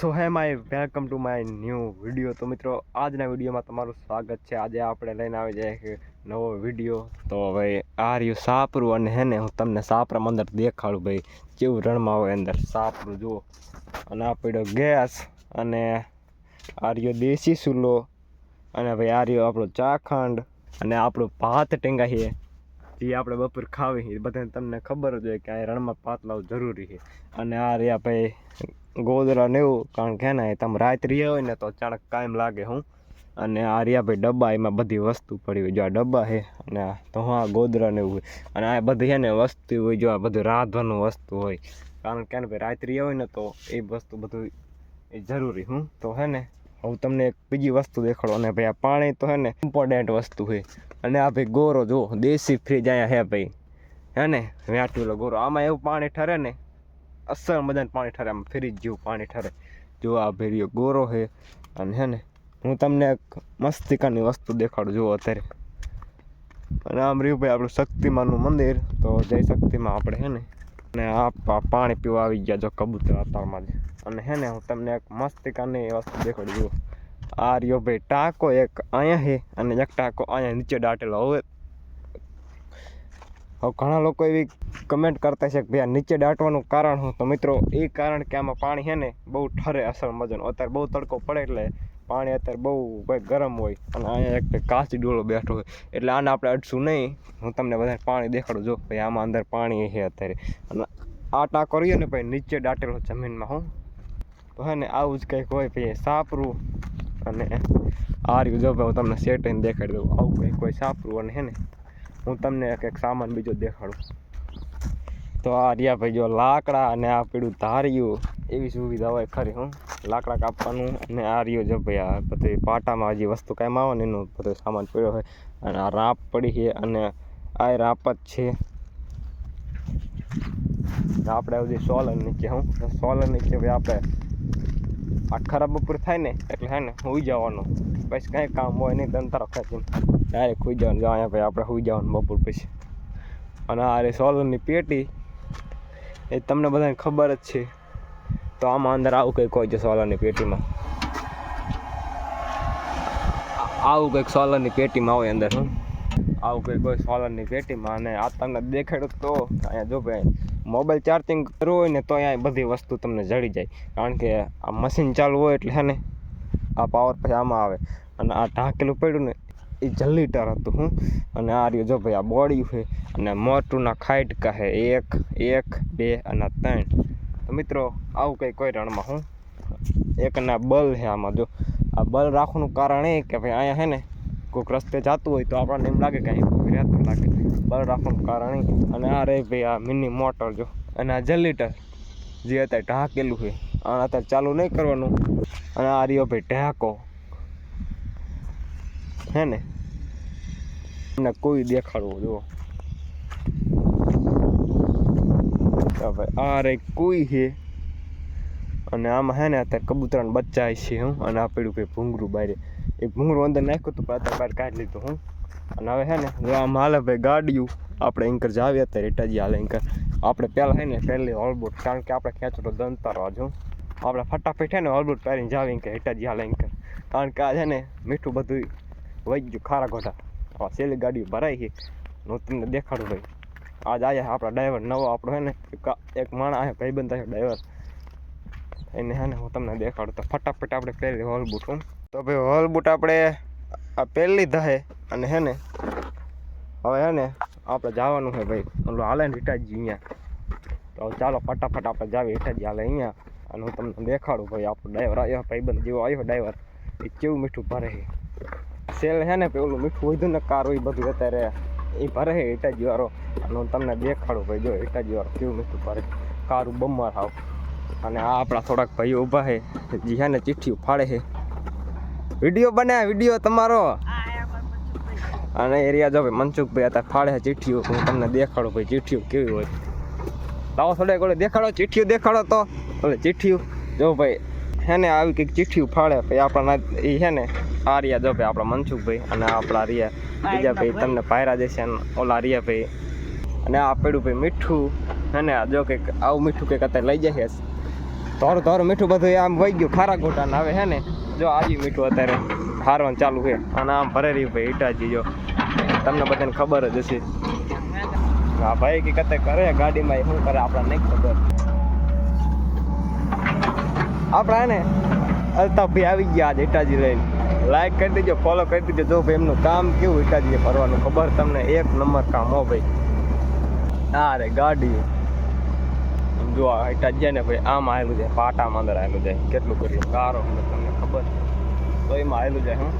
સો હે my welcome to my new video. તો મિત્રો આજના વિડીયોમાં તમારું સ્વાગત છે। આજે આપણે લઈને આવી જાય એક નવો વિડીયો। તો ભાઈ આ રહ્યું સાપરું અને હે ને હું તમને સાપરામાં અંદર દેખાડું ભાઈ કેવું રણમાં હોય અંદર સાપરું જુઓ। અને આ પડ્યો ગેસ અને આ રહ્યો દેશી ચૂલો અને ભાઈ આ રહ્યો આપણો ચાખંડ અને આપણું ભાત ટેંગાઈએ જે આપણે બપોર ખાવી એ બધાને તમને ખબર જ હોય કે આ રણમાં ભાત લાવવું જરૂરી છે। અને આ રહ્યા ભાઈ ગોદરા ને એવું કારણ કે ને તમે રાત રહ્યા હોય ને તો અચાનક કાયમ લાગે હું। અને આ રહ્યા ભાઈ ડબ્બા એમાં બધી વસ્તુ પડી હોય જો આ ડબ્બા છે અને તો હા ગોદરા ને એવું હોય અને આ બધી છે ને વસ્તુ હોય જો આ બધું રાંધવાનું વસ્તુ હોય કારણ કે ભાઈ રાત રહ્યા હોય ને તો એ વસ્તુ બધું એ જરૂરી હું। તો હે ને હું તમને એક બીજી વસ્તુ દેખાડો અને ભાઈ આ પાણી તો હે ને ઇમ્પોર્ટન્ટ વસ્તુ છે। અને આ ભાઈ ગોરો જો દેશી ફ્રીજ અહીંયા હે ભાઈ હે ને વ્યાટુલો ગોરો આમાં એવું પાણી ઠરે ને અસલ મજાનું પાણી ઠરે આમ ફ્રીજ જેવું પાણી ઠરે જો આ ભેરિયો ગોરો છે। અને હે ને હું તમને એક મસ્તિકાની વસ્તુ દેખાડું જુઓ અત્યારે અને આમ રહ્યું ભાઈ આપણું શક્તિમાનનું મંદિર। તો જય શક્તિમાં આપણે હે ને અને આ પાણી પીવા આવી ગયા જો કબૂતર અત્યારમાં જ અને હે ને હું તમને એક મસ્તિકાની વસ્તુ દેખાડું જુઓ આ રહ્યો ભાઈ ટાંકો એક અહીંયા છે અને એક ટાંકો અહીંયા નીચે દાટેલો। હવે ઘણા લોકો એવી કમેન્ટ કરતા છે કે ભાઈ આ નીચે દાટવાનું કારણ શું? તો મિત્રો એ કારણ કે આમાં પાણી છે ને બહુ ઠરે અસલ મજાનું અત્યારે બહુ તડકો પડે એટલે પાણી અત્યારે બહુ ભાઈ ગરમ હોય અને અહીંયા એક ભાઈ કાચી ડોલો બેઠો હોય એટલે આને આપણે અડશું નહીં। હું તમને બધાને પાણી દેખાડું જો ભાઈ આમાં અંદર પાણી છે અત્યારે અને આ ટાંકો રહ્યો ને ભાઈ નીચે દાટેલો જમીનમાં હું। તો હે ને આવું જ કંઈક હોય ભાઈ સાપરું અને આ રહ્યું જો ભાઈ હું તમને સેટીને દેખાડી દઉં આવું કંઈક હોય સાપરું અને હે ને હું તમને એક સામાન બીજો દેખાડું। તો આ રહ્યા ભાઈ જો લાકડા અને આ પીડું ધાર્યું એવી સુવિધા હોય ખરી હું લાકડા કાપવાનું અને આ રહ્યો જો ભાઈ આ બધી પાટામાં જે વસ્તુ કાંઈ આવે ને એનું બધું સામાન પડ્યો હોય અને આ રાપ પડી છે અને આ રાપ જ છે આપણે બધી સોલર નીચે હું સોલર નીચે ભાઈ આપણે આ ખરાબ બપોર થાય ને એટલે હે ને સુઈ જવાનું પછી કાંઈ કામ હોય નહીં દંતારો ખેંચીને ડાયરેક્ટ સુઈ જવાનું અહીંયા ભાઈ આપણે સુઈ જવાનું બપોર પછી। અને આ રે સોલરની પેટી એ તમને બધાને ખબર જ છે। તો આમાં અંદર આવું કંઈક હોય છે સોલરની પેટીમાં આવું કંઈક સોલરની પેટીમાં હોય અંદર હું આવું કંઈક હોય સોલરની પેટીમાં અને આ તમને દેખાડું તો અહીંયા જો ભાઈ મોબાઈલ ચાર્જિંગ કરવું હોય ને તો અહીંયા બધી વસ્તુ તમને જડી જાય કારણ કે આ મશીન ચાલુ હોય એટલે છે ને આ પાવર પછી આમાં આવે અને આ ઢાંકેલું પડ્યું ને એ જનરેટર હતું હું અને આ રહ્યું જો ભાઈ આ બોડી છે અને મોટુંના ખાઈટકા છે 1 1 2 અને 3। તો મિત્રો આવું કંઈક કોઈ રણમાં હું એકના બલ છે આમાં જો આ બલ રાખવાનું કારણ એ કે ભાઈ અહીંયા છે ને કોઈક રસ્તે જતું હોય તો આપણને એમ લાગે કે અહીં કોઈ રહેતું લાગે બલ રાખવાનું કારણ એ અને આ રે ભાઈ આ મિની મોટર જો અને આ જનરેટર જે અત્યારે ઢાંકેલું છે આ અત્યારે ચાલુ નહીં કરવાનું અને આ રહ્યો ભાઈ ઢાંકો હે ને તમને કોઈ દેખાડવું જુઓ ભાઈ આ રે કોઈ છે અને આમાં હે ને અત્યારે કબૂતરાના બચ્ચા છે હું અને આ પડ્યું ભાઈ ભૂંગરું બહાર એ ભૂંગરું અંદર નાખ્યું હતું પણ અત્યારે બહાર કાઢી લીધું હું અને હવે હે ને જો આમ હાલે ભાઈ ગાડીયું આપણે એન્કર જાવીએ અત્યારે એટાજી હાલે એન્કર આપણે પહેલાં હે ને પહેલી હોલબોટ કારણ કે આપણે ખેંચો દંતારો આજ હું આપણે ફટાફટ હે ને હોલબોટ પહેરીને જાવી એન્કર એટાજી હાલે એન્કર કારણ કે આ છે ને મીઠું બધું વહી ગયું ખારા ગોઠા આ સેલી ગાડી ભરાઈ છે હું તમને દેખાડું ભાઈ આજ આવ્યા આપણા ડ્રાઈવર નવો આપણો હે ને એક માણસ આવે ભાઈબંધ છે ડ્રાઈવર એને હે ને હું તમને દેખાડું તો ફટાફટ આપણે પહેલી હોલબૂટ હું તો ભાઈ હોલબૂટ આપણે આ પહેરી લીધા છે અને હે ને હવે હે ને આપણે જવાનું છે ભાઈ ઓલું હાલે ને હિટાજી અહીંયા તો ચાલો ફટાફટ આપણે જાવી હિટાજી હાલે અહીંયા અને હું તમને દેખાડું ભાઈ આપણો ડ્રાઈવર આવ્યો ભાઈબંધ જેવો આવ્યો ડ્રાઈવર એ કેવું મીઠું ભરે છે સેલ છે ને પેલું મીઠું વધુ ને કાર હોય બધું અત્યારે એ ભરે છે હિટાજી વાળો અને હું તમને દેખાડું ભાઈ જો હિટાજી વાળો કેવું મીઠું ભરે કારું બમવાર આવ અને આ આપણા થોડાક ભાઈઓ ઊભા છે જે છે ને ચિઠ્ઠીઓ ફાડે છે વિડીયો બને વિડીયો તમારો અને એરિયા જો ભાઈ મનસુખભાઈ અત્યારે ફાડે છે ચિઠ્ઠીઓ હું તમને દેખાડું ભાઈ ચિઠ્ઠીઓ કેવી હોય લાવો થોડેક ઓલે દેખાડો ચિઠ્ઠીઓ દેખાડો તો ઓલે ચિઠ્ઠીઓ જો ભાઈ હે ને આવી કંઈક ચિઠ્ઠીઓ ફાડે ભાઈ આપણા એ છે ને આ રહ્યા જો ભાઈ આપણા મનસુખભાઈ અને આપણા રહ્યા બીજા ભાઈ તમને પાયરા દેશે અને ઓલા રહ્યા ભાઈ અને આ પડ્યું ભાઈ મીઠું હે ને જો કંઈક આવું મીઠું કંઈક અત્યારે લઈ જાય થોડું મીઠું બધું આમ વહી ગયું ખારા ગોટા આવે છે ને જો આજે મીઠું અત્યારે હારવાનું ચાલુ છે અને આમ ભરે રહ્યું ભાઈ ઈટાજી જો તમને બધાને ખબર જ હશે હા ભાઈ કે કતે કરે ગાડીમાં શું કરે આપણને નહીં ખબર આપણા ને અલ્તાફભાઈ આવી ગયા આજે ઈટાજી લઈને લાઈક કરી દેજો ફોલો કરી દેજો જો ભાઈ એમનું કામ કેવું ઈટાજી ફરવાનું ખબર તમને એક નંબર કામ હો ભાઈ હા રે ગાડી જો આ ઈટાજી ને ભાઈ આમ આવેલું જાય પાટામાં અંદર આવેલું જાય કેટલું કર્યું ગારો તમને ખબર તો એમાં આવેલું જાય હું